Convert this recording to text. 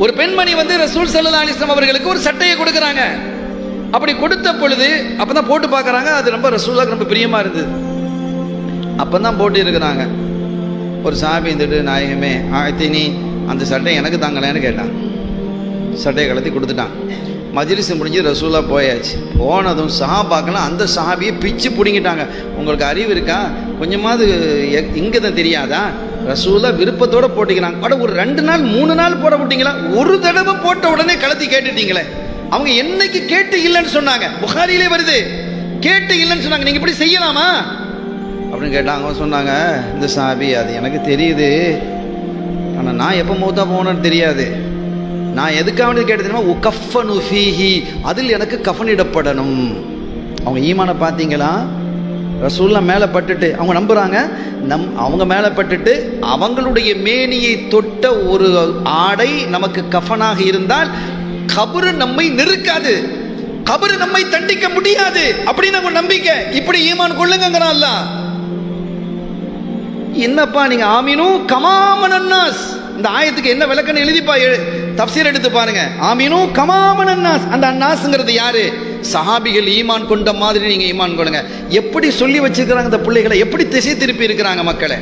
ஒரு பெண்மணி வந்து ரசூல் ஸல்லல்லாஹு அலைஹி வஸல்லம் அவர்களுக்கு ஒரு சட்டையை கொடுக்குறாங்க. அப்படி கொடுத்த பொழுது அப்பதான் போட்டு பார்க்குறாங்க. அது ரொம்ப ரசூலுல்லாஹ்க்கு ரொம்ப பிரியமா இருந்தது. அப்பதான் போட்டு இருக்கிறாங்க. ஒரு சஹாபி இருந்துட்டு, நாயகமே ஆயத்தினி அந்த சட்டை எனக்கு தாங்களேன்னு கேட்டான். சட்டையை கலத்தி கொடுத்துட்டான். மஜ்லிஸ் முடிஞ்சு ரசூலா போயாச்சு. போனதும் சஹாபாக்கெல்லாம் அந்த சஹாபியை பிச்சு பிடிங்கிட்டாங்க. உங்களுக்கு அறிவு இருக்கா? கொஞ்சமாவது இங்கே தான் தெரியாதா? ரசூலா விருப்பத்தோடு போட்டிக்கிறாங்க. அட ஒரு 2 நாள் 3 நாள் போட விட்டீங்களா? ஒரு தடவை போட்ட உடனே கலத்தி கேட்டுட்டீங்களே. அவங்க என்னைக்கு கேட்டு இல்லைன்னு சொன்னாங்க? புகாரியிலே வருது, கேட்டு இல்லைன்னு சொன்னாங்க. நீங்கள் இப்படி செய்யலாமா அப்படின்னு கேட்டாங்க. அவங்க சொன்னாங்க, இந்த சஹாபி அது எனக்கு தெரியுது, ஆனால் நான் எப்போ மூத்தா போனேன்னு தெரியாது. நான் எதுக்காக கேட்டு தெரியுமா? உகஃபனு ஃபீஹி, அதில் எனக்கு கஃனிடப்படணும். அவங்க ஈமானை பார்த்தீங்களா? ரசூல்லா மேலே பட்டுட்டு அவங்க நம்புகிறாங்க. அவங்க மேலே பட்டுட்டு அவங்களுடைய மேனியை தொட்ட ஒரு ஆடை நமக்கு கஃனாக இருந்தால் கபரு நம்மை நெருக்காது, கபரு நம்மை தண்டிக்க முடியாது அப்படின்னு நம்ம நம்பிக்கை. இப்படி ஈமான் கொள்ளுங்கிறான் அல்லாஹ். என்னப்பா நீங்க ஆமீனு கமாமன் அன்னாஸ், இந்த ஆயத்துக்கு என்ன விளக்கன்னு எழுதிப்பா தஃப்சீர் எடுத்து பாருங்க. ஆமீனு கமாமன் அன்னாஸ், அந்த அன்னாஸ்ங்கிறது யாரு? சஹாபிகள் ஈமான் கொண்ட மாதிரி நீங்க ஈமான் கொள்ளுங்க. எப்படி சொல்லி வச்சிருக்கிறாங்க இந்த பிள்ளைகளை, எப்படி திசை திருப்பி இருக்கிறாங்க மக்களை.